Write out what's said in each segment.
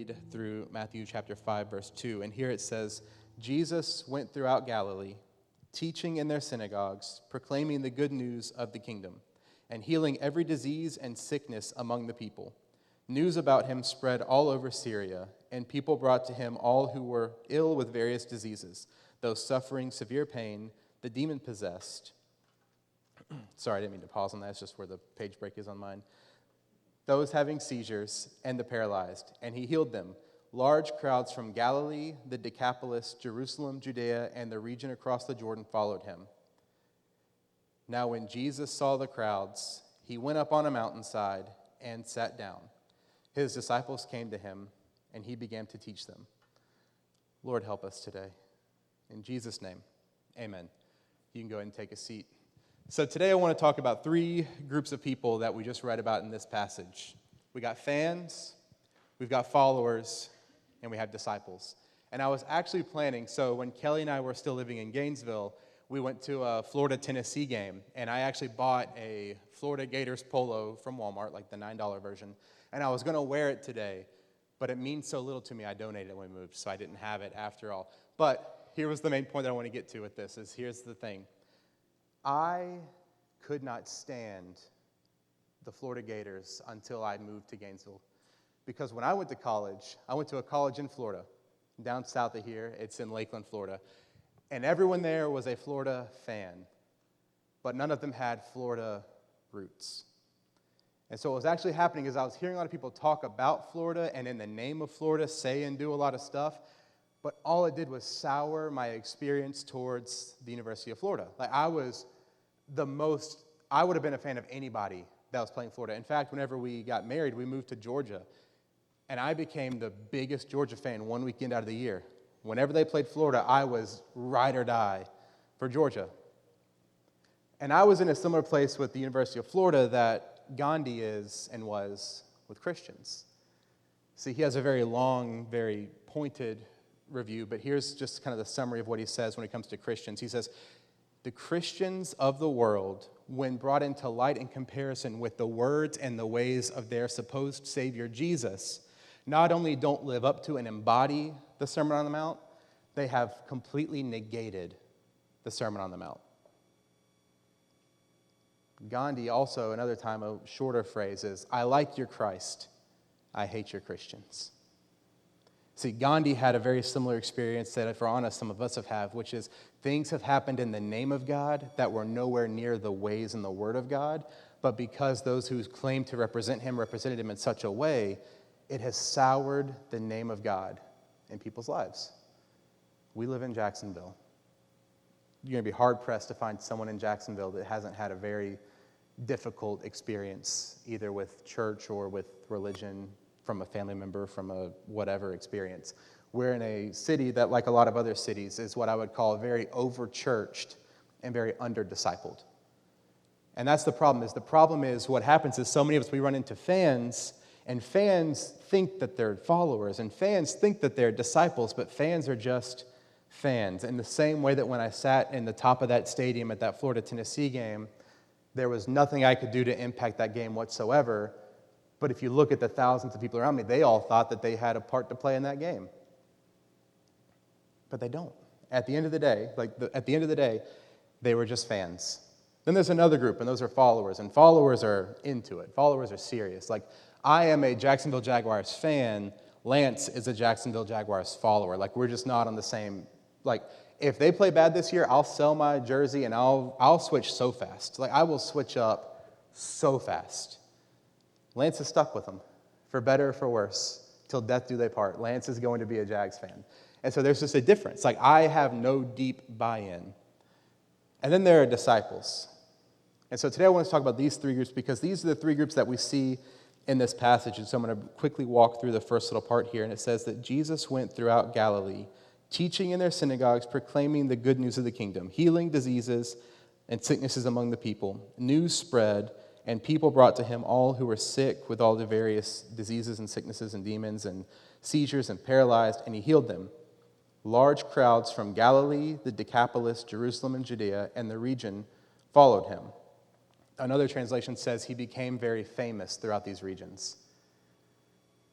read through Matthew chapter 5, verse 2. And here it says, Jesus went throughout Galilee, teaching in their synagogues, proclaiming the good news of the kingdom, and healing every disease and sickness among the people. News about him spread all over Syria, and people brought to him all who were ill with various diseases, those suffering severe pain, the demon-possessed. Sorry, I didn't mean to pause on that. It's just where the page break is on mine. Those having seizures and the paralyzed, and he healed them. Large crowds from Galilee, the Decapolis, Jerusalem, Judea, and the region across the Jordan followed him. Now when Jesus saw the crowds, he went up on a mountainside and sat down. His disciples came to him, and he began to teach them. Lord, help us today. In Jesus' name, amen. You can go ahead and take a seat. So today I want to talk about three groups of people that we just read about in this passage. We got fans, we've got followers, and we have disciples. And I was actually planning, so when Kelly and I were still living in Gainesville, we went to a Florida-Tennessee game, and I actually bought a Florida Gators polo from Walmart, like the $9 version, and I was going to wear it today, but it means so little to me, I donated it when we moved, so I didn't have it after all. But here was the main point that I want to get to with this, is here's the thing. I could not stand the Florida Gators until I moved to Gainesville. Because when I went to college, I went to a college in Florida, down south of here. It's in Lakeland, Florida. And everyone there was a Florida fan, but none of them had Florida roots. And so what was actually happening is I was hearing a lot of people talk about Florida and in the name of Florida say and do a lot of stuff, but all it did was sour my experience towards the University of Florida. Like I would have been a fan of anybody that was playing Florida. In fact, whenever we got married, we moved to Georgia. And I became the biggest Georgia fan one weekend out of the year. Whenever they played Florida, I was ride or die for Georgia. And I was in a similar place with the University of Florida that Gandhi is and was with Christians. See, he has a very long, very pointed review, but here's just kind of the summary of what he says when it comes to Christians. He says, the Christians of the world, when brought into light in comparison with the words and the ways of their supposed Savior Jesus, not only don't live up to and embody the Sermon on the Mount, they have completely negated the Sermon on the Mount. Gandhi also, another time, a shorter phrase is, I like your Christ, I hate your Christians. See, Gandhi had a very similar experience that, if we're honest, some of us have had, which is things have happened in the name of God that were nowhere near the ways and the Word of God, but because those who claim to represent him represented him in such a way, it has soured the name of God in people's lives. We live in Jacksonville. You're going to be hard-pressed to find someone in Jacksonville that hasn't had a very difficult experience, either with church or with religion, from a family member, from a whatever experience. We're in a city that, like a lot of other cities, is what I would call very over-churched and very under-discipled. And that's the problem. The problem is what happens is so many of us, we run into fans, and fans think that they're followers, and fans think that they're disciples, but fans are just fans. In the same way that when I sat in the top of that stadium at that Florida-Tennessee game, there was nothing I could do to impact that game whatsoever. But if you look at the thousands of people around me, they all thought that they had a part to play in that game. But they don't. At the end of the day, they were just fans. Then there's another group, and those are followers. And followers are into it. Followers are serious. Like, I am a Jacksonville Jaguars fan. Lance is a Jacksonville Jaguars follower. Like, we're just not on the same, like, if they play bad this year, I'll sell my jersey and I'll switch so fast. Like, I will switch up so fast. Lance is stuck with them, for better or for worse, till death do they part. Lance is going to be a Jags fan. And so there's just a difference. Like, I have no deep buy-in. And then there are disciples. And so today I want to talk about these three groups because these are the three groups that we see in this passage. And so I'm going to quickly walk through the first little part here. And it says that Jesus went throughout Galilee, teaching in their synagogues, proclaiming the good news of the kingdom, healing diseases and sicknesses among the people. News spread, and people brought to him all who were sick with all the various diseases and sicknesses and demons and seizures and paralyzed, and he healed them. Large crowds from Galilee, the Decapolis, Jerusalem, and Judea, and the region followed him. Another translation says he became very famous throughout these regions.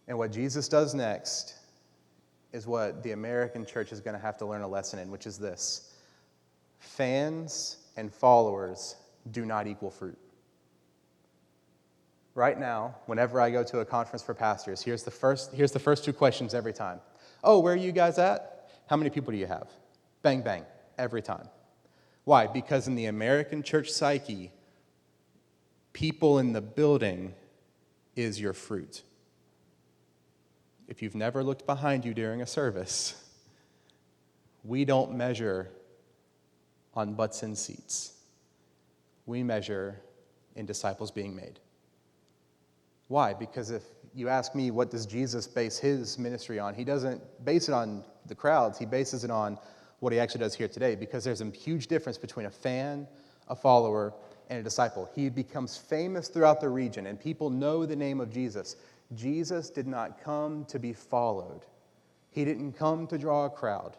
And what Jesus does next is what the American church is going to have to learn a lesson in, which is this: fans and followers do not equal fruit. Right now, whenever I go to a conference for pastors, here's the first two questions every time. Oh, where are you guys at? How many people do you have? Bang, bang, every time. Why? Because in the American church psyche, people in the building is your fruit. If you've never looked behind you during a service, we don't measure on butts and seats. We measure in disciples being made. Why? Because if you ask me, what does Jesus base his ministry on? He doesn't base it on the crowds. He bases it on what he actually does here today, because there's a huge difference between a fan, a follower, and a disciple. He becomes famous throughout the region, and people know the name of Jesus. Jesus did not come to be followed. He didn't come to draw a crowd.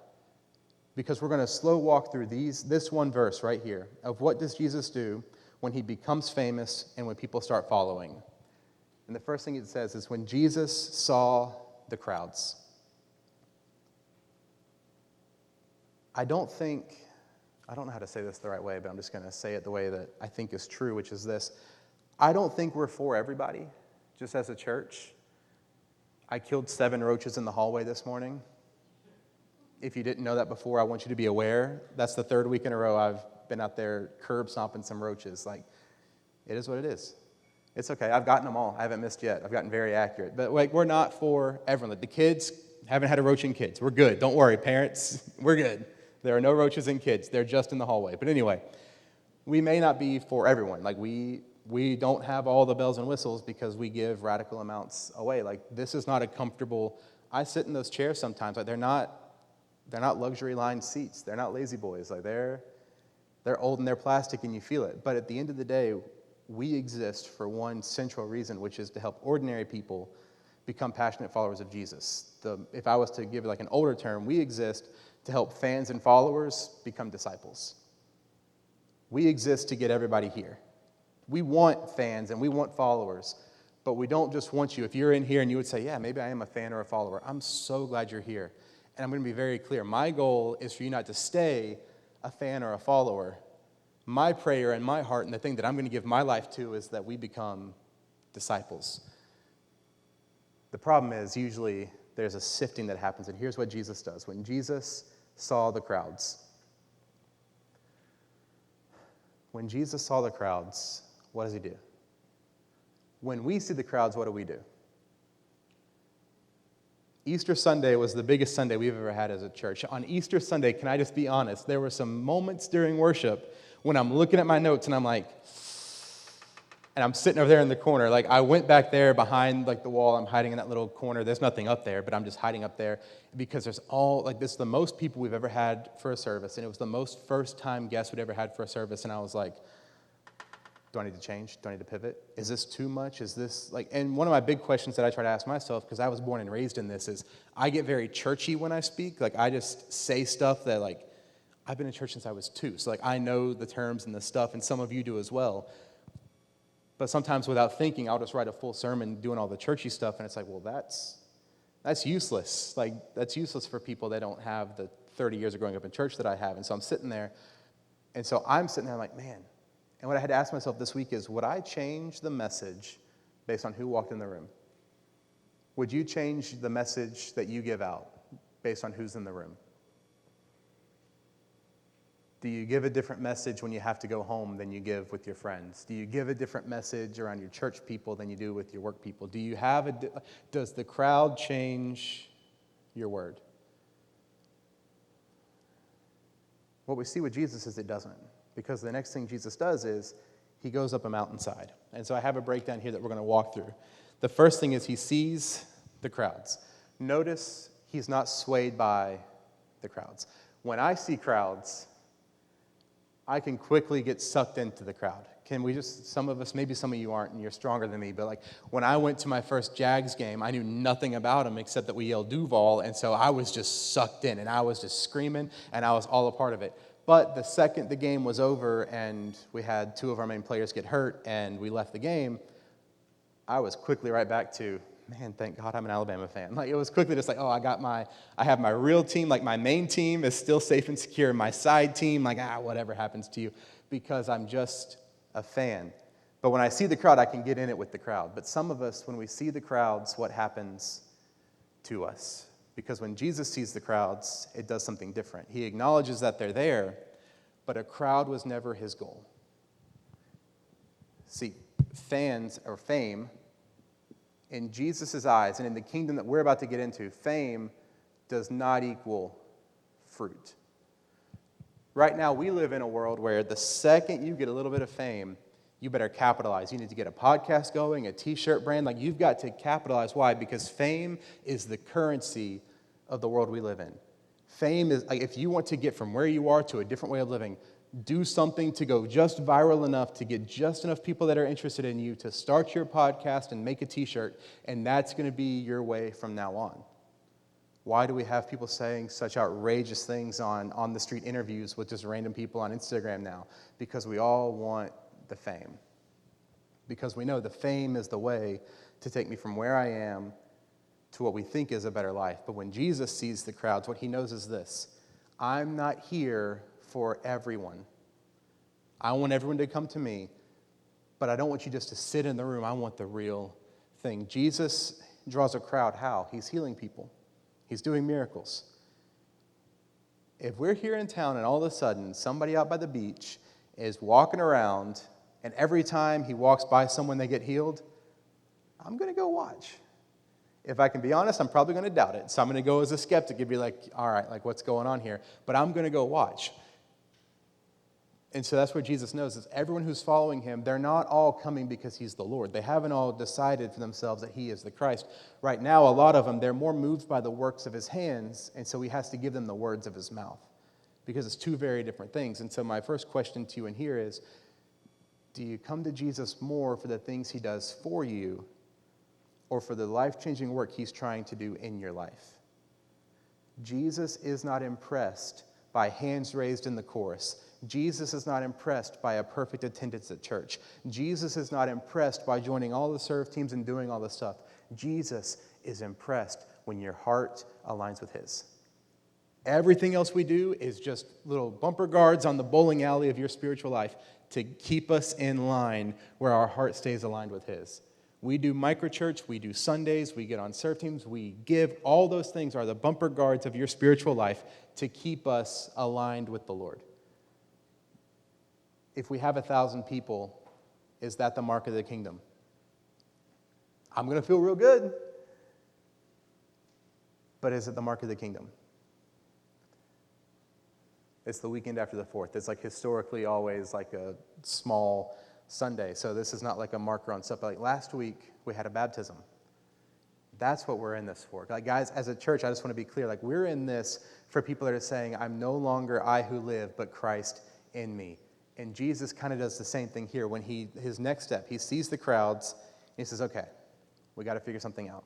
Because we're going to slow walk through this one verse right here of what does Jesus do when he becomes famous and when people start following. And the first thing it says is when Jesus saw the crowds. I don't know how to say this the right way, but I'm just going to say it the way that I think is true, which is this. I don't think we're for everybody, just as a church. I killed 7 roaches in the hallway this morning. If you didn't know that before, I want you to be aware. That's the 3rd week in a row I've been out there curb stomping some roaches. Like, it is what it is. It's okay. I've gotten them all. I haven't missed yet. I've gotten very accurate. But we're not for everyone. Like, the kids haven't had a roach in kids. We're good. Don't worry, parents. We're good. There are no roaches in kids. They're just in the hallway. But anyway, we may not be for everyone. Like, we don't have all the bells and whistles because we give radical amounts away. Like, this is not a comfortable. I sit in those chairs sometimes. Like, they're not luxury lined seats. They're not lazy boys. Like, they're old and they're plastic and you feel it. But at the end of the day, we exist for one central reason, which is to help ordinary people become passionate followers of Jesus. If I was to give like an older term, we exist to help fans and followers become disciples. We exist to get everybody here. We want fans and we want followers, but we don't just want you. If you're in here and you would say, yeah, maybe I am a fan or a follower, I'm so glad you're here. And I'm going to be very clear. My goal is for you not to stay a fan or a follower. My prayer and my heart and the thing that I'm going to give my life to is that we become disciples. The problem is usually there's a sifting that happens, and here's what Jesus does. When Jesus saw the crowds, what does he do? When we see the crowds, what do? Easter Sunday was the biggest Sunday we've ever had as a church. On Easter Sunday, can I just be honest, there were some moments during worship when I'm looking at my notes and I'm like, and I'm sitting over there in the corner. Like, I went back there behind like the wall. I'm hiding in that little corner. There's nothing up there, but I'm just hiding up there because this is the most people we've ever had for a service, and it was the most first-time guests we'd ever had for a service, and I was like, do I need to change? Do I need to pivot? Is this too much? Is this like, and one of my big questions that I try to ask myself, because I was born and raised in this, is I get very churchy when I speak. Like, I just say stuff that, like, I've been in church since I was 2. So, like, I know the terms and the stuff, and some of you do as well. But sometimes without thinking, I'll just write a full sermon doing all the churchy stuff, and it's like, well, that's useless. Like, that's useless for people that don't have the 30 years of growing up in church that I have. And so I'm sitting there, and so I'm sitting there like, man. And what I had to ask myself this week is, would I change the message based on who walked in the room? Would you change the message that you give out based on who's in the room? Do you give a different message when you have to go home than you give with your friends? Do you give a different message around your church people than you do with your work people? Does the crowd change your word? What we see with Jesus is it doesn't. Because the next thing Jesus does is he goes up a mountainside. And so I have a breakdown here that we're going to walk through. The first thing is he sees the crowds. Notice he's not swayed by the crowds. When I see crowds, I can quickly get sucked into the crowd. Some of us, maybe some of you aren't and you're stronger than me, but like when I went to my first Jags game, I knew nothing about them except that we yelled Duval, and so I was just sucked in and I was just screaming and I was all a part of it. But the second the game was over and we had 2 of our main players get hurt and we left the game, I was quickly right back to, man, thank God I'm an Alabama fan. Like, it was quickly just like, oh, I have my real team. Like, my main team is still safe and secure. My side team, like, whatever happens to you, because I'm just a fan. But when I see the crowd, I can get in it with the crowd. But some of us, when we see the crowds, what happens to us? Because when Jesus sees the crowds, it does something different. He acknowledges that they're there, but a crowd was never his goal. See, fans or fame, in Jesus' eyes and in the kingdom that we're about to get into, fame does not equal fruit. Right now, we live in a world where the second you get a little bit of fame, you better capitalize. You need to get a podcast going, a t-shirt brand. Like, you've got to capitalize. Why? Because fame is the currency of the world we live in. Fame is, like, if you want to get from where you are to a different way of living, do something to go just viral enough to get just enough people that are interested in you to start your podcast and make a t-shirt, and that's going to be your way from now on. Why do we have people saying such outrageous things on the street interviews with just random people on Instagram now? Because we all want the fame. Because we know the fame is the way to take me from where I am to what we think is a better life. But when Jesus sees the crowds, what he knows is this: I'm not here for everyone. I want everyone to come to me, but I don't want you just to sit in the room. I want the real thing. Jesus draws a crowd. How? He's healing people. He's doing miracles. If we're here in town and all of a sudden somebody out by the beach is walking around and every time he walks by someone they get healed, I'm going to go watch. If I can be honest, I'm probably going to doubt it. So I'm going to go as a skeptic and be like, all right, like, what's going on here? But I'm going to go watch. And so that's what Jesus knows, is everyone who's following him, they're not all coming because he's the Lord. They haven't all decided for themselves that he is the Christ. Right now, a lot of them, they're more moved by the works of his hands, and so he has to give them the words of his mouth, because it's two very different things. And so my first question to you in here is, do you come to Jesus more for the things he does for you, or for the life-changing work he's trying to do in your life? Jesus is not impressed by hands raised in the chorus. Jesus is not impressed by a perfect attendance at church. Jesus is not impressed by joining all the serve teams and doing all the stuff. Jesus is impressed when your heart aligns with his. Everything else we do is just little bumper guards on the bowling alley of your spiritual life to keep us in line where our heart stays aligned with his. We do microchurch, we do Sundays, we get on serve teams, we give. All those things are the bumper guards of your spiritual life to keep us aligned with the Lord. If we have 1,000 people, is that the mark of the kingdom? I'm going to feel real good. But is it the mark of the kingdom? It's the weekend after the 4th. It's like historically always like a small Sunday. So this is not like a marker on stuff. Like last week, we had a baptism. That's what we're in this for. Like, guys, as a church, I just want to be clear. Like, we're in this for people that are saying, I'm no longer I who live, but Christ in me. And Jesus kind of does the same thing here. When his next step, he sees the crowds, and he says, okay, we got to figure something out.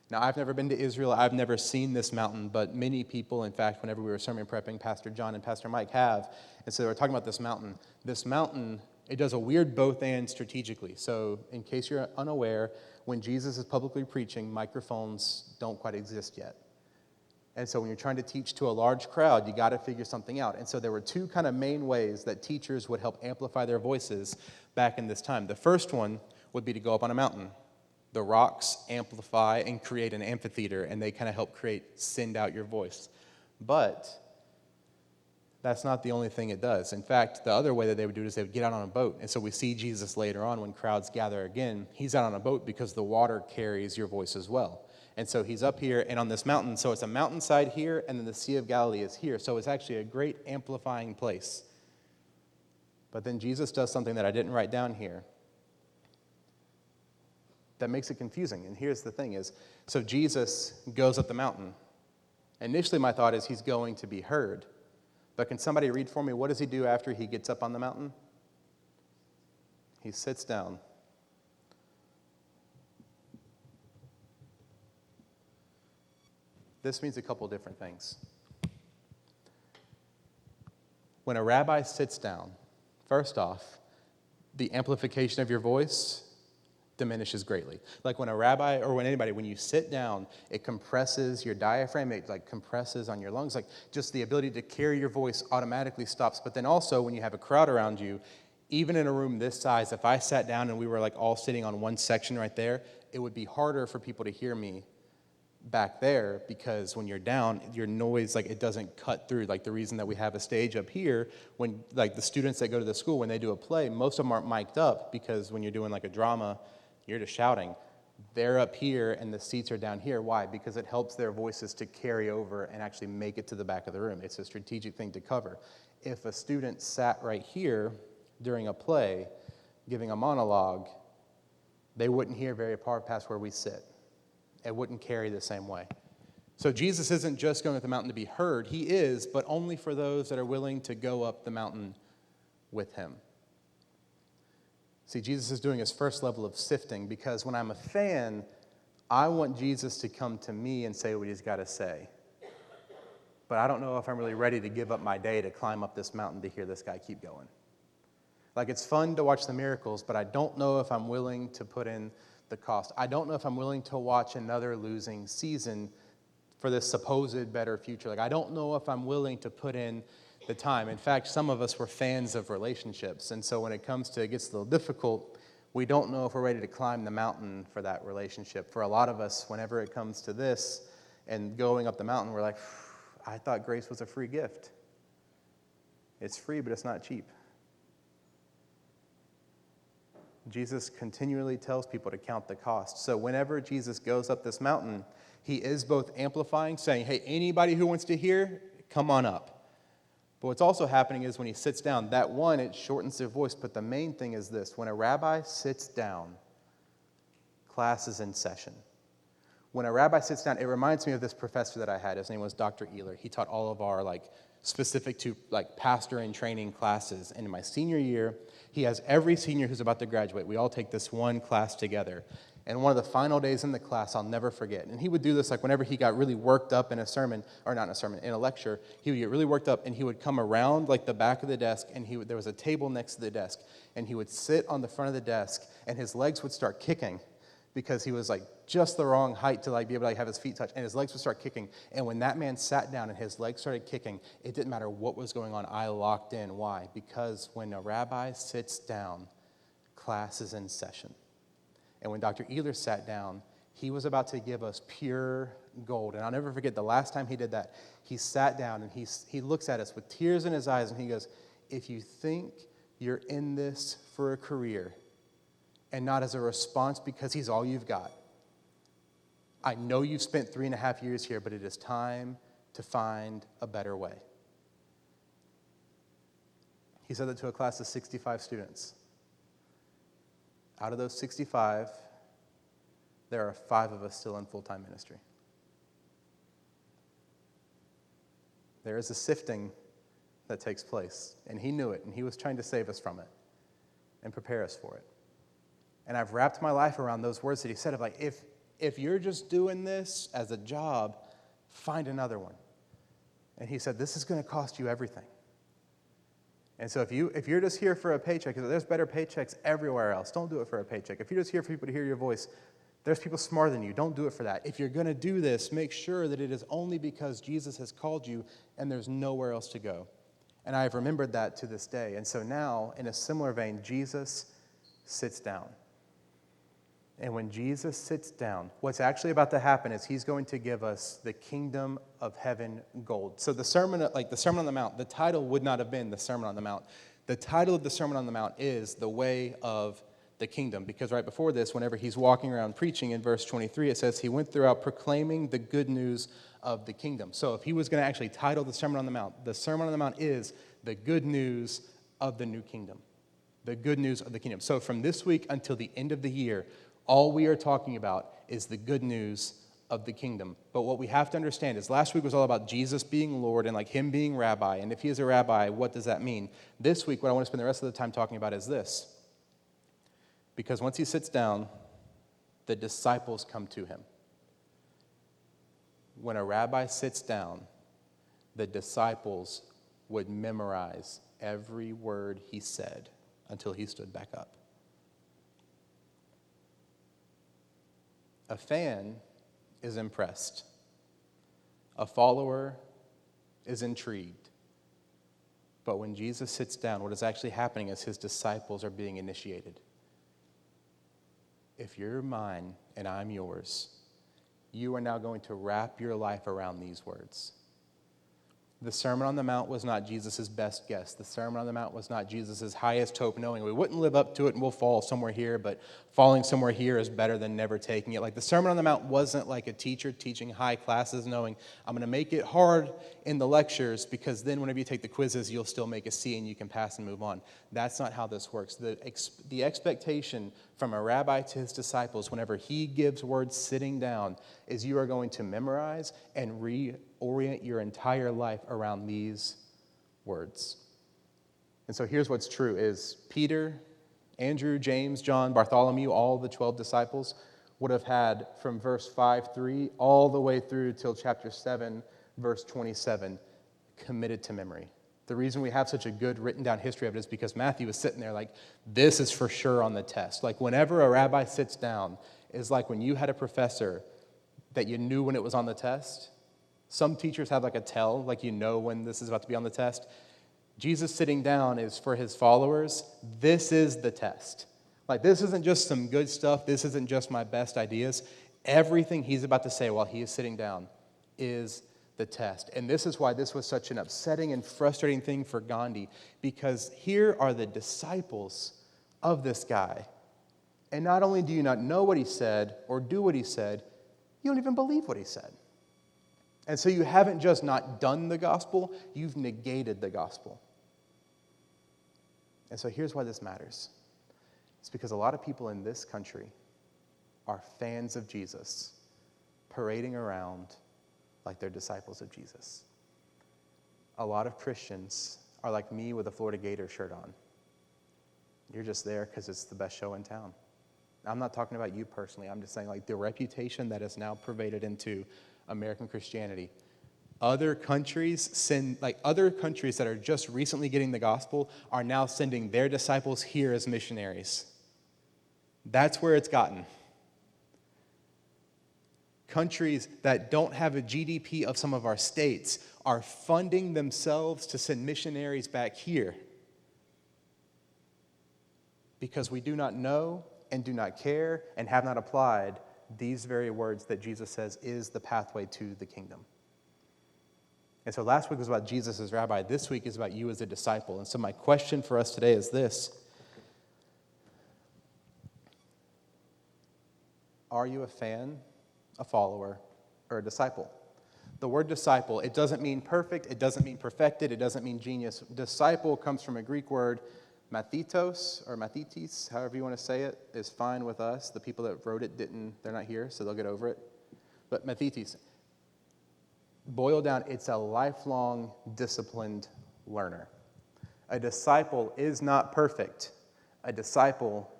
Now, I've never been to Israel. I've never seen this mountain, but many people, in fact, whenever we were sermon prepping, Pastor John and Pastor Mike have. And so they were talking about this mountain. This mountain, it does a weird both and strategically. So in case you're unaware, when Jesus is publicly preaching, microphones don't quite exist yet. And so when you're trying to teach to a large crowd, you got to figure something out. And so there were two kind of main ways that teachers would help amplify their voices back in this time. The first one would be to go up on a mountain. The rocks amplify and create an amphitheater, and they kind of help send out your voice. But that's not the only thing it does. In fact, the other way that they would do it is they would get out on a boat. And so we see Jesus later on when crowds gather again. He's out on a boat because the water carries your voice as well. And so he's up here and on this mountain. So it's a mountainside here, and then the Sea of Galilee is here. So it's actually a great amplifying place. But then Jesus does something that I didn't write down here that makes it confusing. And here's the thing is, so Jesus goes up the mountain. Initially, my thought is he's going to be heard. But can somebody read for me, what does he do after he gets up on the mountain? He sits down. This means a couple different things. When a rabbi sits down, first off, the amplification of your voice diminishes greatly. Like when a rabbi or when anybody, when you sit down, it compresses your diaphragm, it like compresses on your lungs, like just the ability to carry your voice automatically stops. But then also when you have a crowd around you, even in a room this size, if I sat down and we were like all sitting on one section right there, it would be harder for people to hear me back there, because when you're down, your noise, like it doesn't cut through. Like the reason that we have a stage up here, when like the students that go to the school, when they do a play, most of them aren't mic'd up, because when you're doing like a drama, you're just shouting. They're up here and the seats are down here. Why? Because it helps their voices to carry over and actually make it to the back of the room. It's a strategic thing to cover. If a student sat right here during a play, giving a monologue, they wouldn't hear very far past where we sit. It wouldn't carry the same way. So Jesus isn't just going up the mountain to be heard. He is, but only for those that are willing to go up the mountain with him. See, Jesus is doing his first level of sifting, because when I'm a fan, I want Jesus to come to me and say what he's got to say. But I don't know if I'm really ready to give up my day to climb up this mountain to hear this guy keep going. Like, it's fun to watch the miracles, but I don't know if I'm willing to put in the cost. I don't know if I'm willing to watch another losing season for this supposed better future. Like, I don't know if I'm willing to put in the time. In fact, some of us were fans of relationships, and so when it comes to it gets a little difficult, we don't know if we're ready to climb the mountain for that relationship. For a lot of us, whenever it comes to this and going up the mountain, we're like, I thought grace was a free gift. It's free, but it's not cheap. Jesus continually tells people to count the cost. So whenever Jesus goes up this mountain, he is both amplifying, saying, hey, anybody who wants to hear, come on up. But what's also happening is when he sits down, that one, it shortens their voice. But the main thing is this: when a rabbi sits down, class is in session. When a rabbi sits down, it reminds me of this professor that I had. His name was Dr. Ehler. He taught all of our specific to pastor and training classes. And in my senior year, he has every senior who's about to graduate. We all take this one class together. And one of the final days in the class, I'll never forget. And he would do this whenever he got really worked up in a sermon, or not in a sermon, in a lecture. He would get really worked up, and he would come around the back of the desk, and there was a table next to the desk, and he would sit on the front of the desk, and his legs would start kicking, because he was just the wrong height to be able to have his feet touch, and his legs would start kicking. And when that man sat down and his legs started kicking, it didn't matter what was going on. I locked in. Why? Because when a rabbi sits down, class is in session. And when Dr. Ehler sat down, he was about to give us pure gold. And I'll never forget the last time he did that. He sat down and he looks at us with tears in his eyes, and he goes, if you think you're in this for a career and not as a response because he's all you've got, I know you've spent 3.5 years here, but it is time to find a better way. He said that to a class of 65 students. Out of those 65, there are 5 of us still in full-time ministry. There is a sifting that takes place, and he knew it, and he was trying to save us from it and prepare us for it. And I've wrapped my life around those words that he said of if you're just doing this as a job, find another one. And he said, this is going to cost you everything. And so if you're just here for a paycheck, there's better paychecks everywhere else. Don't do it for a paycheck. If you're just here for people to hear your voice, there's people smarter than you. Don't do it for that. If you're going to do this, make sure that it is only because Jesus has called you and there's nowhere else to go. And I have remembered that to this day. And so now, in a similar vein, Jesus sits down. And when Jesus sits down, what's actually about to happen is he's going to give us the kingdom of heaven gold. So the Sermon on the Mount, the title would not have been the Sermon on the Mount. The title of the Sermon on the Mount is the way of the kingdom. Because right before this, whenever he's walking around preaching in verse 23, it says he went throughout proclaiming the good news of the kingdom. So if he was going to actually title the Sermon on the Mount is the good news of the new kingdom. The good news of the kingdom. So from this week until the end of the year, all we are talking about is the good news of the kingdom. But what we have to understand is last week was all about Jesus being Lord and him being rabbi. And if he is a rabbi, what does that mean? This week, what I want to spend the rest of the time talking about is this. Because once he sits down, the disciples come to him. When a rabbi sits down, the disciples would memorize every word he said until he stood back up. A fan is impressed. A follower is intrigued. But when Jesus sits down, what is actually happening is his disciples are being initiated. If you're mine and I'm yours, you are now going to wrap your life around these words. The Sermon on the Mount was not Jesus' best guess. The Sermon on the Mount was not Jesus' highest hope, knowing we wouldn't live up to it and we'll fall somewhere here, but falling somewhere here is better than never taking it. Like the Sermon on the Mount wasn't like a teacher teaching high classes, knowing I'm going to make it hard in the lectures because then whenever you take the quizzes, you'll still make a C and you can pass and move on. That's not how this works. The expectation from a rabbi to his disciples whenever he gives words sitting down is you are going to memorize and reorient your entire life around these words. And so here's what's true is Peter, Andrew, James, John, Bartholomew, all the 12 disciples would have had from verse 5:3 all the way through till chapter 7, verse 27, committed to memory. The reason we have such a good written down history of it is because Matthew was sitting there like, this is for sure on the test. Like whenever a rabbi sits down, is like when you had a professor that you knew when it was on the test. Some teachers have like a tell, like you know when this is about to be on the test. Jesus sitting down is for his followers, this is the test. Like this isn't just some good stuff, this isn't just my best ideas. Everything he's about to say while he is sitting down is the test. And this is why this was such an upsetting and frustrating thing for Gandhi, because here are the disciples of this guy. And not only do you not know what he said or do what he said, you don't even believe what he said. And so you haven't just not done the gospel, you've negated the gospel. And so here's why this matters. It's because a lot of people in this country are fans of Jesus, parading around like they're disciples of Jesus. A lot of Christians are like me with a Florida Gator shirt on. You're just there because it's the best show in town. I'm not talking about you personally. I'm just saying like the reputation that is now pervaded into American Christianity. Other countries that are just recently getting the gospel are now sending their disciples here as missionaries. That's where it's gotten. Countries that don't have a GDP of some of our states are funding themselves to send missionaries back here because we do not know and do not care and have not applied these very words that Jesus says is the pathway to the kingdom. And so last week was about Jesus as rabbi. This week is about you as a disciple. And so my question for us today is this. Are you a fan, a follower, or a disciple? The word disciple, it doesn't mean perfect, it doesn't mean perfected, it doesn't mean genius. Disciple comes from a Greek word, mathitos, or mathitis, however you want to say it, is fine with us. The people that wrote it they're not here, so they'll get over it. But mathitis, boiled down, it's a lifelong, disciplined learner. A disciple is not perfect. A disciple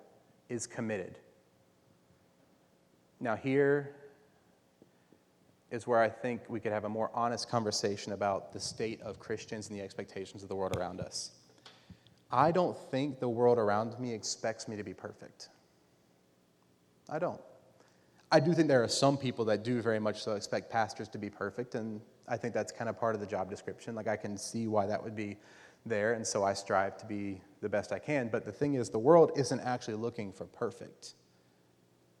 is committed. Now here is where I think we could have a more honest conversation about the state of Christians and the expectations of the world around us. I don't think the world around me expects me to be perfect. I don't. I do think there are some people that do very much so expect pastors to be perfect, and I think that's kind of part of the job description. Like I can see why that would be there, and so I strive to be the best I can. But the thing is, the world isn't actually looking for perfect.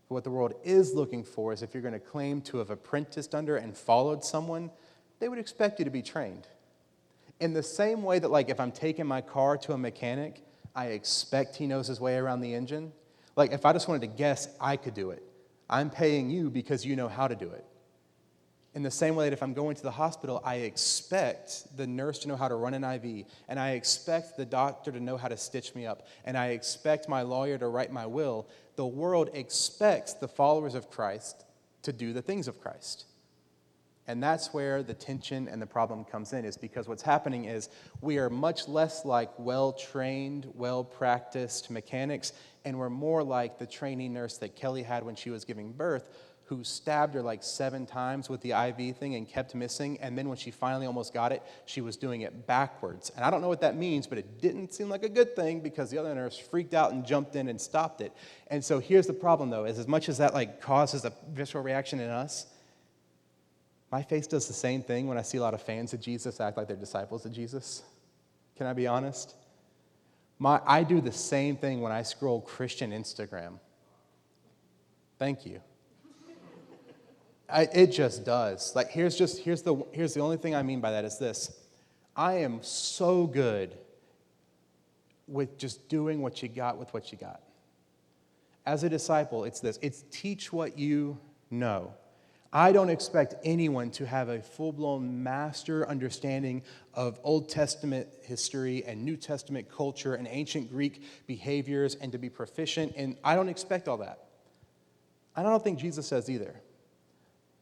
What the world is looking for is if you're going to claim to have apprenticed under and followed someone, they would expect you to be trained. In the same way that, like, if I'm taking my car to a mechanic, I expect he knows his way around the engine. Like, if I just wanted to guess, I could do it. I'm paying you because you know how to do it. In the same way that if I'm going to the hospital, I expect the nurse to know how to run an IV, and I expect the doctor to know how to stitch me up, and I expect my lawyer to write my will. The world expects the followers of Christ to do the things of Christ. And that's where the tension and the problem comes in, is because what's happening is we are much less like well-trained, well-practiced mechanics, and we're more like the trainee nurse that Kelly had when she was giving birth, who stabbed her like 7 times with the IV thing and kept missing. And then when she finally almost got it, she was doing it backwards. And I don't know what that means, but it didn't seem like a good thing because the other nurse freaked out and jumped in and stopped it. And so here's the problem, though, is as much as that like causes a visceral reaction in us, my face does the same thing when I see a lot of fans of Jesus act like they're disciples of Jesus. Can I be honest? I do the same thing when I scroll Christian Instagram. Thank you. It just does. Like here's the only thing I mean by that is this. I am so good with just doing what you got with what you got. As a disciple, it's this. It's teach what you know. I don't expect anyone to have a full-blown master understanding of Old Testament history and New Testament culture and ancient Greek behaviors and to be proficient, and I don't expect all that. And I don't think Jesus says either.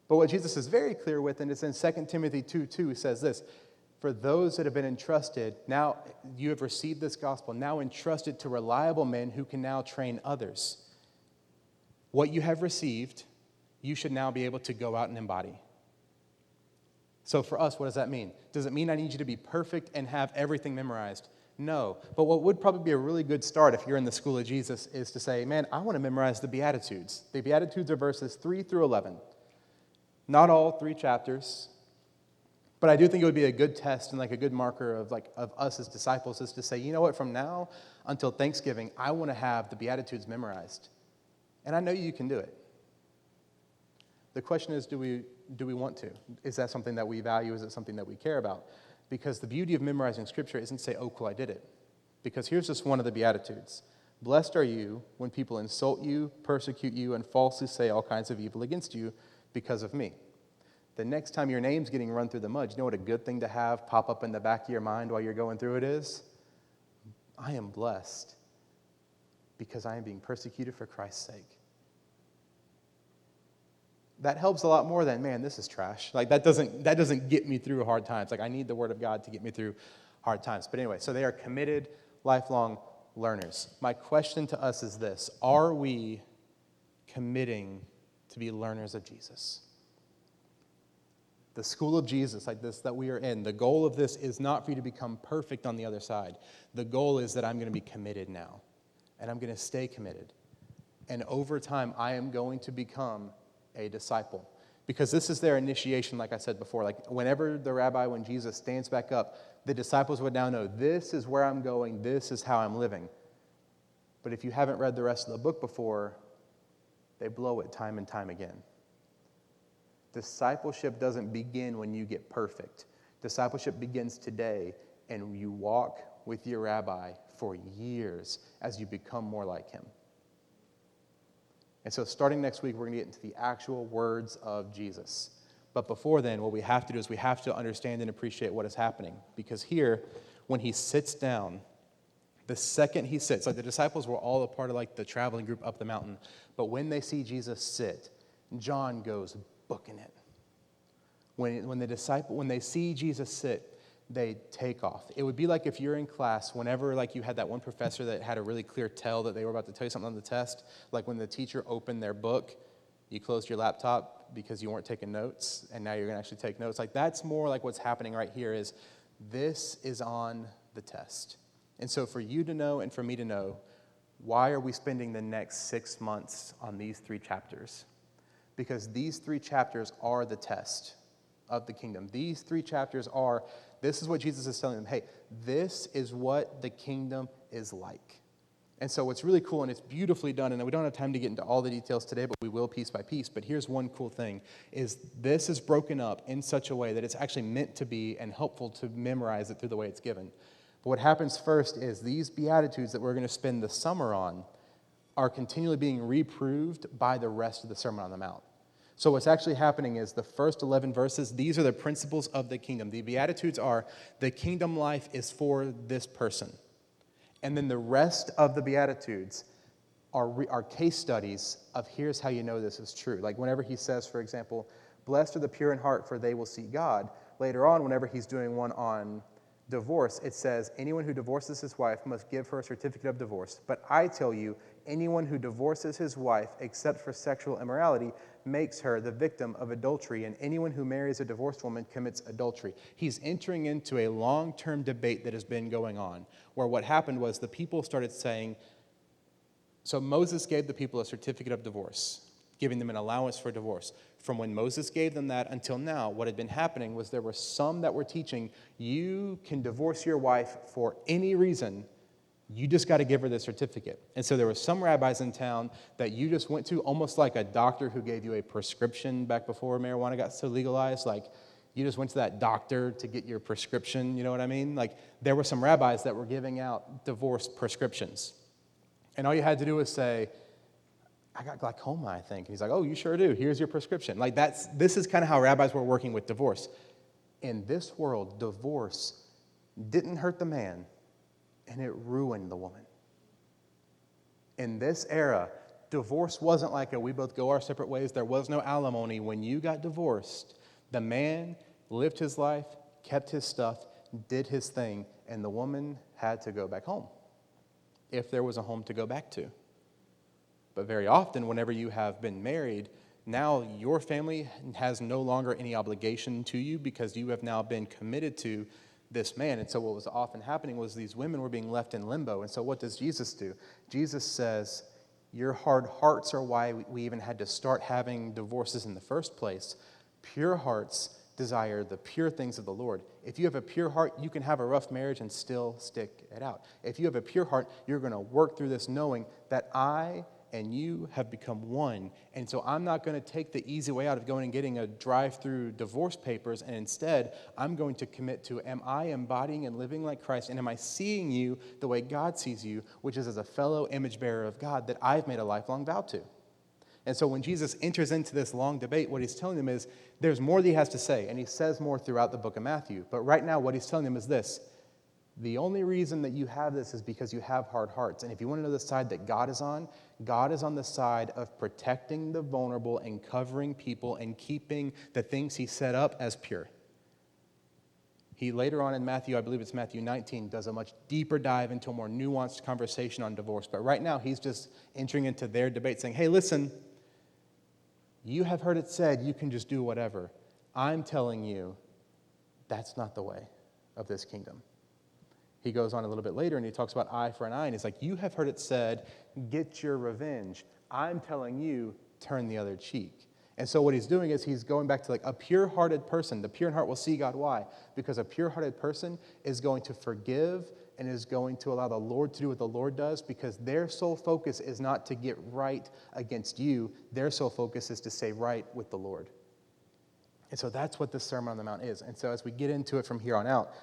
But what Jesus is very clear with, and it's in 2 Timothy 2:2, he says this, for those that have been entrusted, now you have received this gospel, now entrusted to reliable men who can now train others. What you have received, you should now be able to go out and embody. So for us, what does that mean? Does it mean I need you to be perfect and have everything memorized? No. But what would probably be a really good start if you're in the school of Jesus is to say, man, I want to memorize the Beatitudes. The Beatitudes are verses 3 through 11. Not all 3 chapters, but I do think it would be a good test and like a good marker of us as disciples is to say, you know what, from now until Thanksgiving, I want to have the Beatitudes memorized. And I know you can do it. The question is, do we want to? Is that something that we value? Is it something that we care about? Because the beauty of memorizing Scripture isn't to say, oh, cool, I did it. Because here's just one of the Beatitudes. Blessed are you when people insult you, persecute you, and falsely say all kinds of evil against you because of me. The next time your name's getting run through the mud, you know what a good thing to have pop up in the back of your mind while you're going through it is? I am blessed because I am being persecuted for Christ's sake. That helps a lot more than, man, this is trash. Like that doesn't get me through hard times. Like I need the Word of God to get me through hard times. But anyway, so they are committed, lifelong learners. My question to us is this: are we committing to be learners of Jesus? The school of Jesus, like this that we are in, the goal of this is not for you to become perfect on the other side. The goal is that I'm going to be committed now, and I'm going to stay committed. And over time, I am going to become a disciple. Because this is their initiation, like I said before. Like whenever when Jesus stands back up, the disciples would now know, this is where I'm going, this is how I'm living. But if you haven't read the rest of the book before, they blow it time and time again. Discipleship doesn't begin when you get perfect. Discipleship begins today, and you walk with your rabbi for years as you become more like him. And so starting next week, we're going to get into the actual words of Jesus. But before then, what we have to do is we have to understand and appreciate what is happening. Because here, when he sits down, the second he sits, like the disciples were all a part of like the traveling group up the mountain. But when they see Jesus sit, John goes booking it. When they see Jesus sit, they take off. It would be like if you're in class, whenever like you had that one professor that had a really clear tell that they were about to tell you something on the test, like when the teacher opened their book, you closed your laptop because you weren't taking notes, and now you're going to actually take notes. Like that's more like what's happening right here is this is on the test. And so for you to know and for me to know, why are we spending the next 6 months on these 3 chapters? Because these 3 chapters are the test of the kingdom. These 3 chapters are, this is what Jesus is telling them, hey, this is what the kingdom is like. And so what's really cool, and it's beautifully done, and we don't have time to get into all the details today, but we will piece by piece, but here's one cool thing, is this is broken up in such a way that it's actually meant to be and helpful to memorize it through the way it's given. But what happens first is these Beatitudes that we're going to spend the summer on are continually being reproved by the rest of the Sermon on the Mount. So what's actually happening is the first 11 verses, these are the principles of the kingdom. The Beatitudes are, the kingdom life is for this person. And then the rest of the Beatitudes are case studies of here's how you know this is true. Like whenever he says, for example, blessed are the pure in heart, for they will see God. Later on, whenever he's doing one on divorce, it says, anyone who divorces his wife must give her a certificate of divorce. But I tell you, anyone who divorces his wife except for sexual immorality makes her the victim of adultery, and anyone who marries a divorced woman commits adultery. He's entering into a long-term debate that has been going on, where what happened was the people started saying, so Moses gave the people a certificate of divorce, giving them an allowance for divorce. From when Moses gave them that until now, what had been happening was there were some that were teaching, you can divorce your wife for any reason, you just got to give her the certificate. And so there were some rabbis in town that you just went to, almost like a doctor who gave you a prescription back before marijuana got so legalized. Like, you just went to that doctor to get your prescription, you know what I mean? Like, there were some rabbis that were giving out divorce prescriptions. And all you had to do was say, I got glaucoma, I think. And he's like, oh, you sure do. Here's your prescription. Like, this is kind of how rabbis were working with divorce. In this world, divorce didn't hurt the man, and it ruined the woman. In this era, divorce wasn't like we both go our separate ways. There was no alimony. When you got divorced, the man lived his life, kept his stuff, did his thing, and the woman had to go back home, if there was a home to go back to. But very often, whenever you have been married, now your family has no longer any obligation to you because you have now been committed to this man. And so what was often happening was these women were being left in limbo. And so what does Jesus do? Jesus says, your hard hearts are why we even had to start having divorces in the first place. Pure hearts desire the pure things of the Lord. If you have a pure heart, you can have a rough marriage and still stick it out. If you have a pure heart, you're going to work through this knowing that I and you have become one. And so I'm not going to take the easy way out of going and getting a drive-through divorce papers, and instead I'm going to commit to, am I embodying and living like Christ, and am I seeing you the way God sees you, which is as a fellow image bearer of God that I've made a lifelong vow to. And so when Jesus enters into this long debate, what he's telling them is there's more that he has to say, and he says more throughout the book of Matthew. But right now what he's telling them is this: the only reason that you have this is because you have hard hearts. And if you want to know the side that God is on the side of protecting the vulnerable and covering people and keeping the things he set up as pure. He later on in Matthew, I believe it's Matthew 19, does a much deeper dive into a more nuanced conversation on divorce. But right now he's just entering into their debate saying, hey, listen, you have heard it said you can just do whatever. I'm telling you that's not the way of this kingdom. He goes on a little bit later and he talks about eye for an eye. And he's like, you have heard it said, get your revenge. I'm telling you, turn the other cheek. And so what he's doing is he's going back to like a pure-hearted person. The pure in heart will see God. Why? Because a pure-hearted person is going to forgive and is going to allow the Lord to do what the Lord does, because their sole focus is not to get right against you. Their sole focus is to stay right with the Lord. And so that's what this Sermon on the Mount is. And so as we get into it from here on out,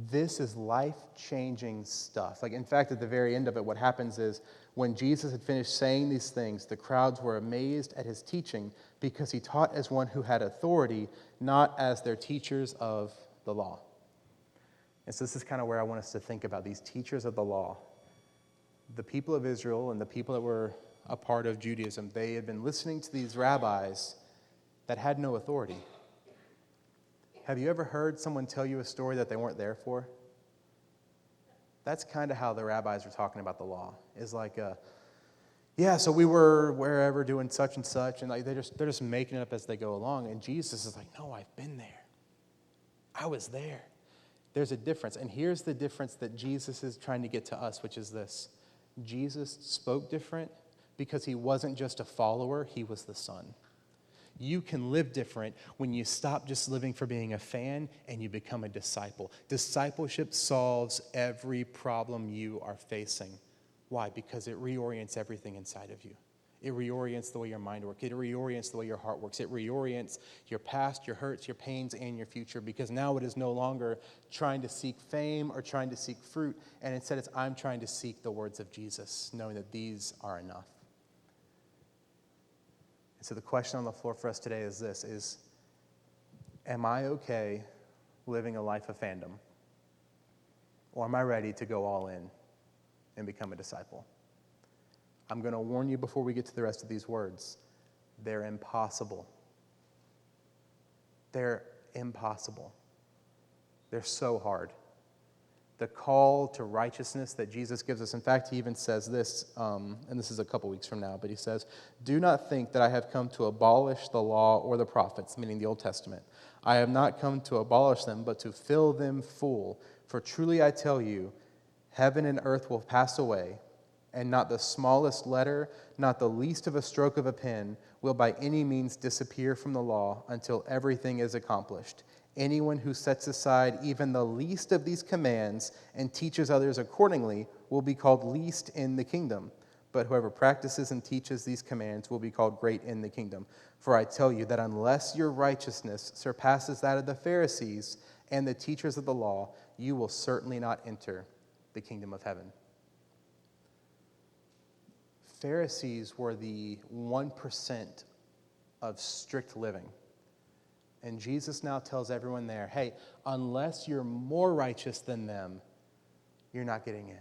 this is life-changing stuff. Like, in fact, at the very end of it, what happens is when Jesus had finished saying these things, the crowds were amazed at his teaching because he taught as one who had authority, not as their teachers of the law. And so this is kind of where I want us to think about these teachers of the law. The people of Israel and the people that were a part of Judaism, they had been listening to these rabbis that had no authority. Have you ever heard someone tell you a story that they weren't there for? That's kind of how the rabbis were talking about the law. Is like, so we were wherever doing such and such, and like they're just making it up as they go along. And Jesus is like, no, I've been there. I was there. There's a difference. And here's the difference that Jesus is trying to get to us, which is this. Jesus spoke different because he wasn't just a follower, he was the Son. You can live different when you stop just living for being a fan and you become a disciple. Discipleship solves every problem you are facing. Why? Because it reorients everything inside of you. It reorients the way your mind works. It reorients the way your heart works. It reorients your past, your hurts, your pains, and your future, because now it is no longer trying to seek fame or trying to seek fruit, and instead it's I'm trying to seek the words of Jesus, knowing that these are enough. So the question on the floor for us today is this, am I okay living a life of fandom? Or am I ready to go all in and become a disciple? I'm going to warn you before we get to the rest of these words. They're impossible. They're impossible. They're so hard. the call to righteousness that Jesus gives us. In fact, he even says this, and this is a couple weeks from now, but he says, "Do not think that I have come to abolish the law or the prophets," meaning the Old Testament. "I have not come to abolish them, but to fill them full. For truly I tell you, heaven and earth will pass away, and not the smallest letter, not the least of a stroke of a pen, will by any means disappear from the law until everything is accomplished. Anyone who sets aside even the least of these commands and teaches others accordingly will be called least in the kingdom. But whoever practices and teaches these commands will be called great in the kingdom. For I tell you that unless your righteousness surpasses that of the Pharisees and the teachers of the law, you will certainly not enter the kingdom of heaven." Pharisees were the 1% of strict living. And Jesus now tells everyone there, hey, unless you're more righteous than them, you're not getting in.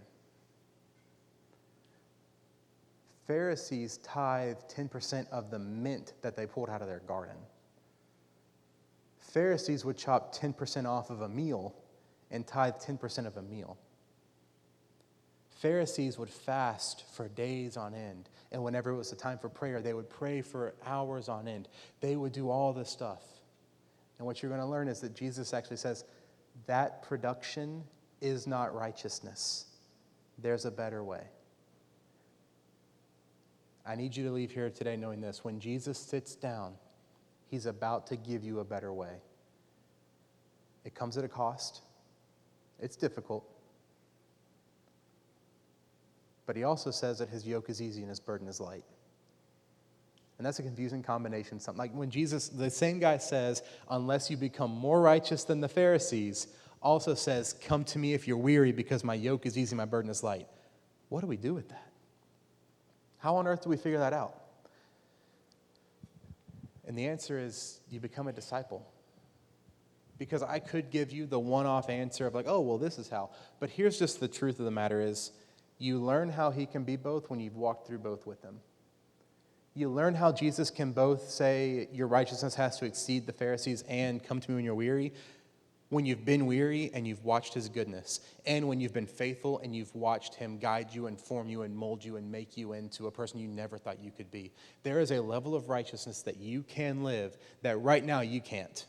Pharisees tithed 10% of the mint that they pulled out of their garden. Pharisees would chop 10% off of a meal and tithe 10% of a meal. Pharisees would fast for days on end. And whenever it was the time for prayer, they would pray for hours on end. They would do all this stuff. And what you're going to learn is that Jesus actually says, that production is not righteousness. There's a better way. I need you to leave here today knowing this. When Jesus sits down, he's about to give you a better way. It comes at a cost. It's difficult. But he also says that his yoke is easy and his burden is light. And that's a confusing combination. Something like when Jesus, the same guy says, unless you become more righteous than the Pharisees, also says, come to me if you're weary because my yoke is easy, my burden is light. What do we do with that? How on earth do we figure that out? And the answer is you become a disciple. Because I could give you the one-off answer of like, oh, well, this is how. But here's just the truth of the matter is you learn how he can be both when you've walked through both with him. You learn how Jesus can both say your righteousness has to exceed the Pharisees and come to me when you're weary, when you've been weary and you've watched his goodness, and when you've been faithful and you've watched him guide you and form you and mold you and make you into a person you never thought you could be. There is a level of righteousness that you can live that right now you can't.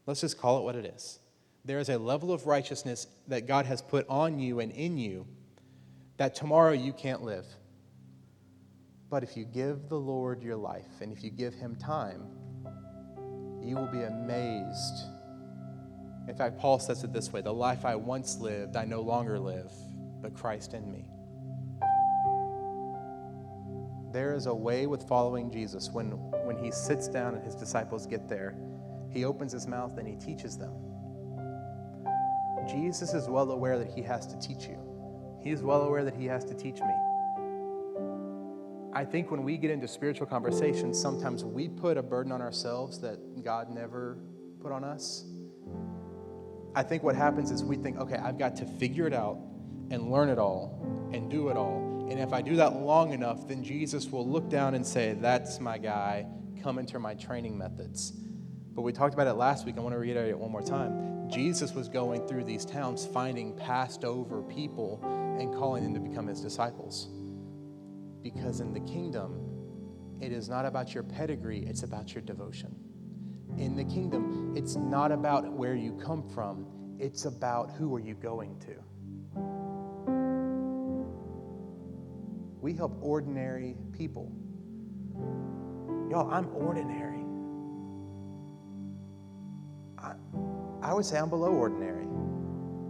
Let's just call it what it is. There is a level of righteousness that God has put on you and in you that tomorrow you can't live. But if you give the Lord your life, and if you give him time, you will be amazed. In fact, Paul says it this way, the life I once lived, I no longer live, but Christ in me. There is a way with following Jesus. When he sits down and his disciples get there, he opens his mouth and he teaches them. Jesus is well aware that he has to teach you. He's well aware that he has to teach me. I think when we get into spiritual conversations, sometimes we put a burden on ourselves that God never put on us. I think what happens is we think, okay, I've got to figure it out and learn it all and do it all. And if I do that long enough, then Jesus will look down and say, that's my guy, come into my training methods. But we talked about it last week. I want to reiterate it one more time. Jesus was going through these towns, finding passed over people and calling them to become his disciples. Because in the kingdom, it is not about your pedigree, it's about your devotion. In the kingdom, it's not about where you come from, it's about who are you going to. We help ordinary people. Y'all, I'm ordinary. I would say I'm below ordinary,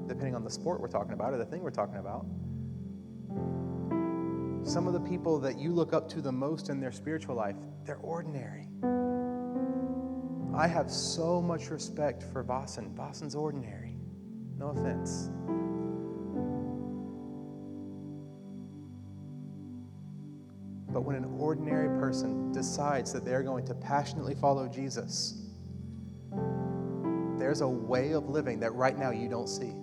depending on the sport we're talking about or the thing we're talking about. Some of the people that you look up to the most in their spiritual life, they're ordinary. I have so much respect for Vasan. Vasan's ordinary. No offense. But when an ordinary person decides that they're going to passionately follow Jesus, there's a way of living that right now you don't see.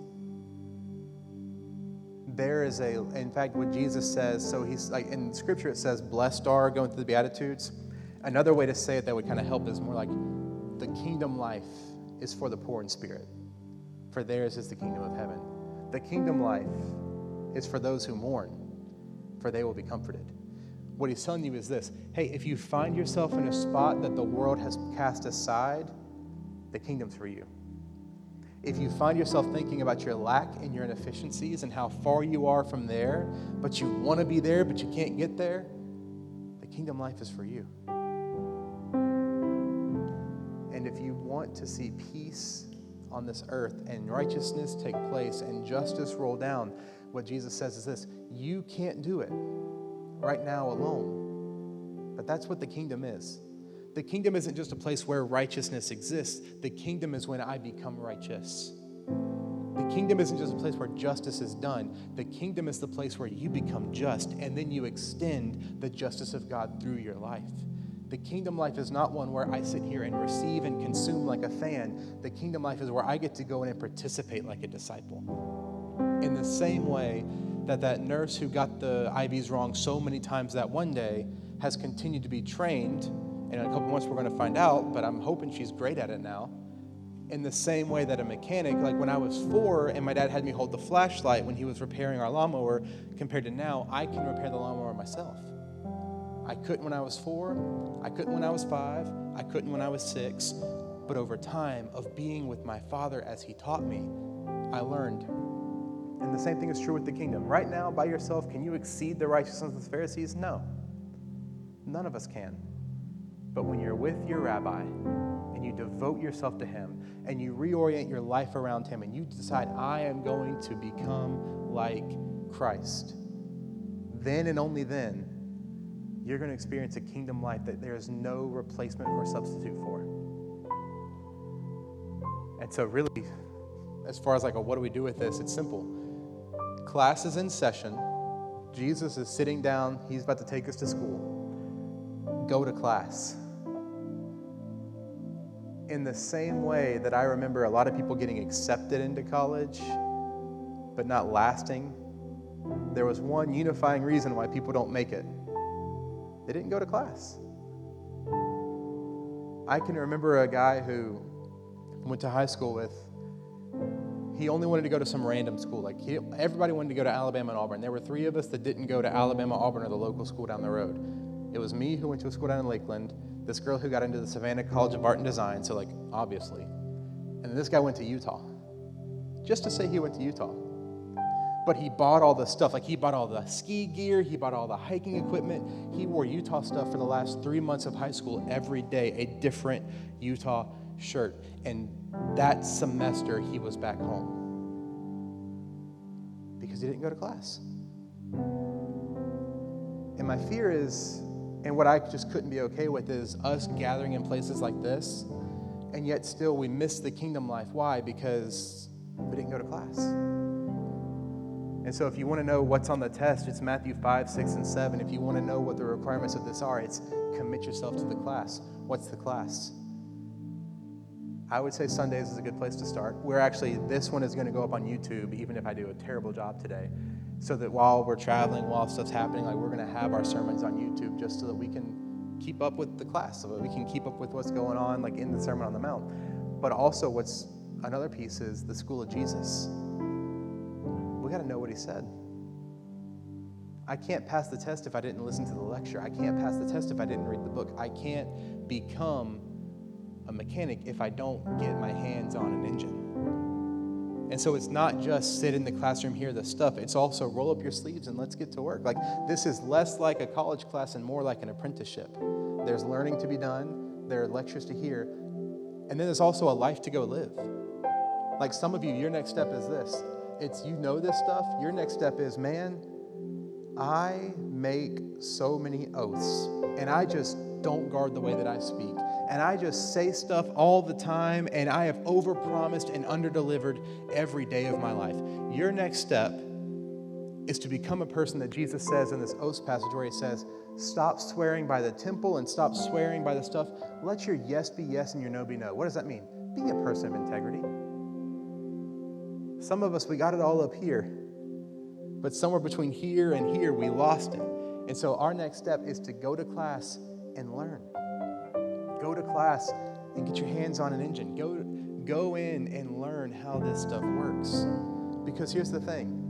In fact, what Jesus says, so he's like, in Scripture it says, blessed are, going through the Beatitudes. Another way to say it that would kind of help is more like, the kingdom life is for the poor in spirit, for theirs is the kingdom of heaven. The kingdom life is for those who mourn, for they will be comforted. What he's telling you is this: hey, if you find yourself in a spot that the world has cast aside, the kingdom's for you. If you find yourself thinking about your lack and your inefficiencies and how far you are from there, but you want to be there, but you can't get there, the kingdom life is for you. And if you want to see peace on this earth and righteousness take place and justice roll down, what Jesus says is this: you can't do it right now alone. But that's what the kingdom is. The kingdom isn't just a place where righteousness exists. The kingdom is when I become righteous. The kingdom isn't just a place where justice is done. The kingdom is the place where you become just, and then you extend the justice of God through your life. The kingdom life is not one where I sit here and receive and consume like a fan. The kingdom life is where I get to go in and participate like a disciple. In the same way that nurse who got the IVs wrong so many times that one day has continued to be trained, and in a couple months we're going to find out, but I'm hoping she's great at it now. In the same way that a mechanic, like when I was 4 and my dad had me hold the flashlight when he was repairing our lawnmower, compared to now, I can repair the lawnmower myself. I couldn't when I was 4, I couldn't when I was 5, I couldn't when I was 6, but over time of being with my Father as he taught me, I learned. And the same thing is true with the kingdom. Right now, by yourself, can you exceed the righteousness of the Pharisees? No. None of us can. But when you're with your rabbi and you devote yourself to him and you reorient your life around him and you decide, I am going to become like Christ, then and only then, you're going to experience a kingdom life that there is no replacement or substitute for. And so really, as far as like, what do we do with this? It's simple. Class is in session. Jesus is sitting down. He's about to take us to school. Go to class. In the same way that I remember a lot of people getting accepted into college, but not lasting, there was one unifying reason why people don't make it. They didn't go to class. I can remember a guy who I went to high school with. He only wanted to go to some random school. Everybody wanted to go to Alabama and Auburn. There were 3 of us that didn't go to Alabama, Auburn, or the local school down the road. It was me who went to a school down in Lakeland, this girl who got into the Savannah College of Art and Design, so obviously. And then this guy went to Utah. Just to say he went to Utah. But he bought all the stuff. He bought all the ski gear. He bought all the hiking equipment. He wore Utah stuff for the last 3 months of high school every day, a different Utah shirt. And that semester, he was back home because he didn't go to class. And my fear is, and what I just couldn't be okay with, is us gathering in places like this, and yet still we miss the kingdom life. Why? Because we didn't go to class. And so if you want to know what's on the test, it's Matthew 5, 6, and 7. If you want to know what the requirements of this are, it's commit yourself to the class. What's the class? I would say Sundays is a good place to start. This one is going to go up on YouTube, even if I do a terrible job today, so that while we're traveling, while stuff's happening, we're going to have our sermons on YouTube just so that we can keep up with the class, so that we can keep up with what's going on, in the Sermon on the Mount. But also what's another piece is the School of Jesus. We got to know what he said. I can't pass the test if I didn't listen to the lecture. I can't pass the test if I didn't read the book. I can't become a mechanic if I don't get my hands on an engine. And so it's not just sit in the classroom, hear the stuff. It's also roll up your sleeves and let's get to work. This is less like a college class and more like an apprenticeship. There's learning to be done. There are lectures to hear. And then there's also a life to go live. Some of you, your next step is this. It's, you know this stuff. Your next step is, man, I make so many oaths and I just don't guard the way that I speak. And I just say stuff all the time, and I have overpromised and underdelivered every day of my life. Your next step is to become a person that Jesus says in this oaths passage where he says, stop swearing by the temple and stop swearing by the stuff. Let your yes be yes and your no be no. What does that mean? Be a person of integrity. Some of us, we got it all up here, but somewhere between here and here, we lost it. And so our next step is to go to class and learn. Go to class and get your hands on an engine. Go in and learn how this stuff works. Because here's the thing.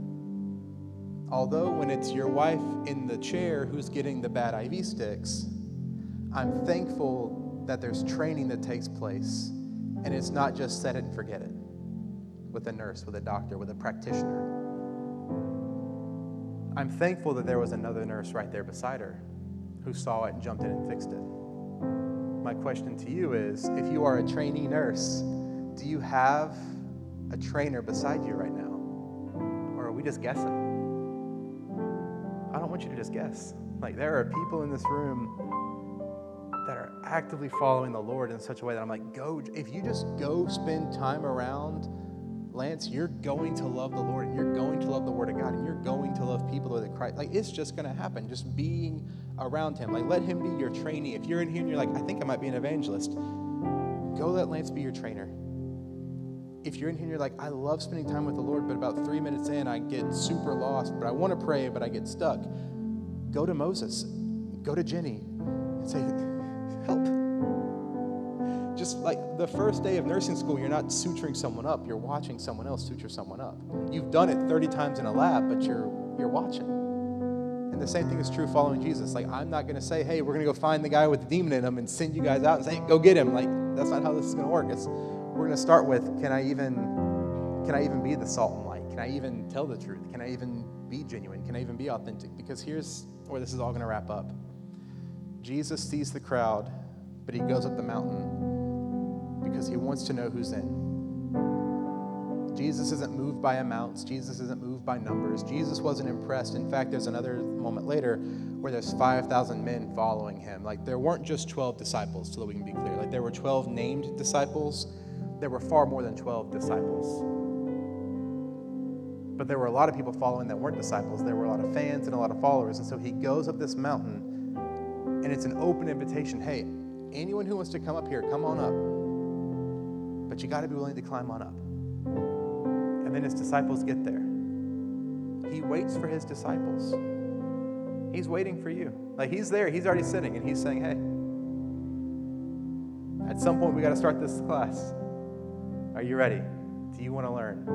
Although when it's your wife in the chair who's getting the bad IV sticks, I'm thankful that there's training that takes place, and it's not just set it and forget it with a nurse, with a doctor, with a practitioner. I'm thankful that there was another nurse right there beside her who saw it and jumped in and fixed it. My question to you is, if you are a trainee nurse, do you have a trainer beside you right now? Or are we just guessing? I don't want you to just guess. Like, there are people in this room that are actively following the Lord in such a way that I'm like, if you just go spend time around Lance, you're going to love the Lord, and you're going to love the Word of God, and you're going to love people that Christ. Like, it's just going to happen, just being around him. Like, let him be your trainee. If you're in here and you're like, I think I might be an evangelist, go let Lance be your trainer. If you're in here and you're like, I love spending time with the Lord, but about 3 minutes in, I get super lost, but I want to pray, but I get stuck, go to Moses, go to Jenny, and say, help. Just like the first day of nursing school, you're not suturing someone up, you're watching someone else suture someone up. You've done it 30 times in a lab, but you're watching. And the same thing is true following Jesus. Like, I'm not going to say, hey, we're going to go find the guy with the demon in him and send you guys out and say, go get him. Like, that's not how this is going to work. We're going to start with, can I even be the salt and light? Can I even tell the truth? Can I even be genuine? Can I even be authentic? Because here's where this is all going to wrap up. Jesus sees the crowd, but he goes up the mountain because he wants to know who's in. Jesus isn't moved by amounts. Jesus isn't moved by numbers. Jesus wasn't impressed. In fact, there's another moment later where there's 5,000 men following him. Like, there weren't just 12 disciples, so that we can be clear. Like, there were 12 named disciples. There were far more than 12 disciples. But there were a lot of people following that weren't disciples. There were a lot of fans and a lot of followers. And so he goes up this mountain, and it's an open invitation. Hey, anyone who wants to come up here, come on up. But you got to be willing to climb on up. And then his disciples get there. He waits for his disciples. He's waiting for you. Like, he's there. He's already sitting, and he's saying, hey, at some point we got to start this class. Are you ready? Do you want to learn?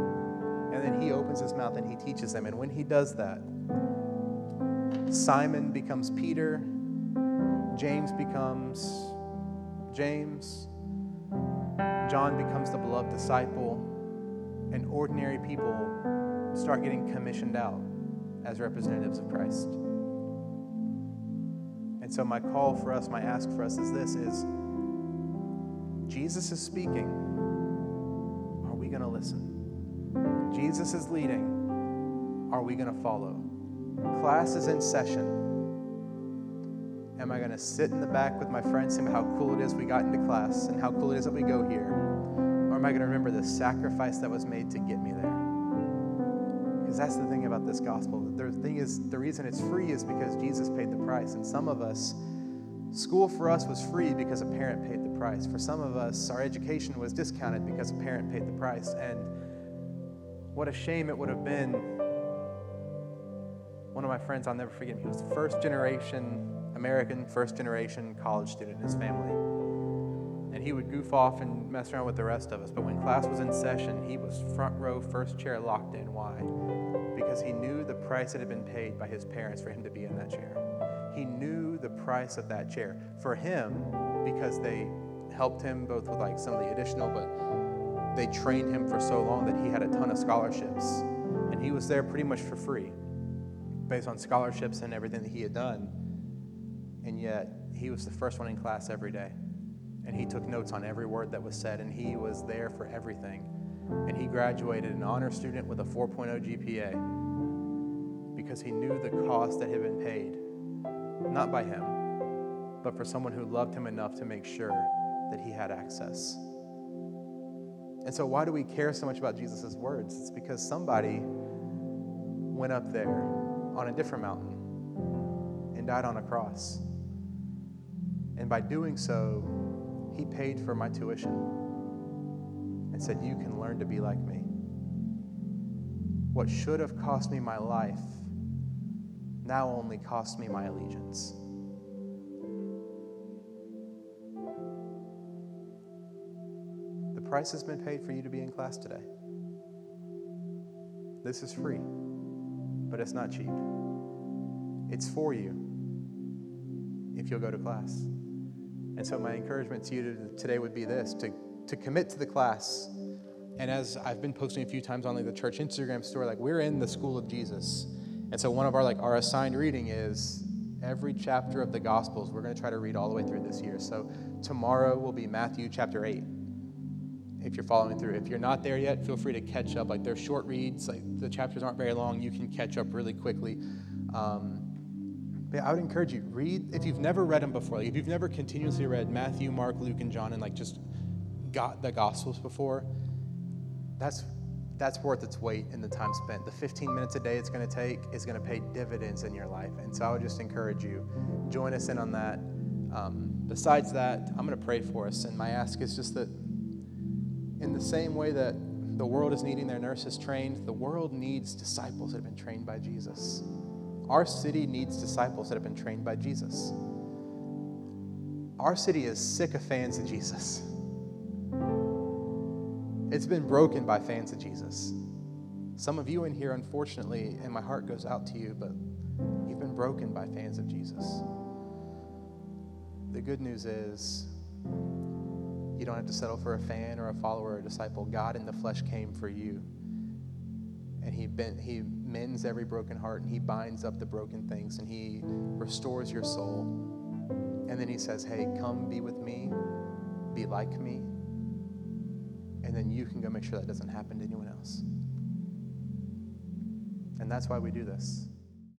And then he opens his mouth and he teaches them. And when he does that, Simon becomes Peter, James becomes James, John becomes the beloved disciple, and ordinary people start getting commissioned out as representatives of Christ. And so my call for us, my ask for us is this, is Jesus is speaking. Are we going to listen? Jesus is leading. Are we going to follow? Class is in session. Am I going to sit in the back with my friends and how cool it is we got into class and how cool it is that we go here? Or am I going to remember the sacrifice that was made to get me there? Because that's the thing about this gospel. The thing is, the reason it's free is because Jesus paid the price. And some of us, school for us was free because a parent paid the price. For some of us, our education was discounted because a parent paid the price. And what a shame it would have been. One of my friends, I'll never forget him, he was first generation American, first generation college student in his family. And he would goof off and mess around with the rest of us. But when class was in session, he was front row, first chair, locked in. Why? Because he knew the price that had been paid by his parents for him to be in that chair. He knew the price of that chair. For him, because they helped him both with like some of the additional, but they trained him for so long that he had a ton of scholarships. And he was there pretty much for free, based on scholarships and everything that he had done. And yet, he was the first one in class every day. And he took notes on every word that was said, and he was there for everything. And he graduated an honor student with a 4.0 GPA because he knew the cost that had been paid, not by him, but for someone who loved him enough to make sure that he had access. And so why do we care so much about Jesus' words? It's because somebody went up there on a different mountain and died on a cross. And by doing so, he paid for my tuition and said, you can learn to be like me. What should have cost me my life now only costs me my allegiance. The price has been paid for you to be in class today. This is free, but it's not cheap. It's for you if you'll go to class. And so my encouragement to you today would be this, to commit to the class. And as I've been posting a few times on the church Instagram story, we're in the school of Jesus. And so one of our assigned reading is every chapter of the Gospels. We're going to try to read all the way through this year. So tomorrow will be Matthew chapter 8. If you're following through. If you're not there yet, feel free to catch up. They're short reads. The chapters aren't very long. You can catch up really quickly. But I would encourage you, read, if you've never read them before, if you've never continuously read Matthew, Mark, Luke, and John, and just got the Gospels before, that's worth its weight in the time spent. The 15 minutes a day it's going to take is going to pay dividends in your life. And so I would just encourage you, join us in on that. Besides that, I'm going to pray for us. And my ask is just that in the same way that the world is needing their nurses trained, the world needs disciples that have been trained by Jesus. Our city needs disciples that have been trained by Jesus. Our city is sick of fans of Jesus. It's been broken by fans of Jesus. Some of you in here, unfortunately, and my heart goes out to you, but you've been broken by fans of Jesus. The good news is you don't have to settle for a fan or a follower or a disciple. God in the flesh came for you. And he mends every broken heart, and he binds up the broken things, and he restores your soul. And then he says, hey, come be with me, be like me. And then you can go make sure that doesn't happen to anyone else. And that's why we do this.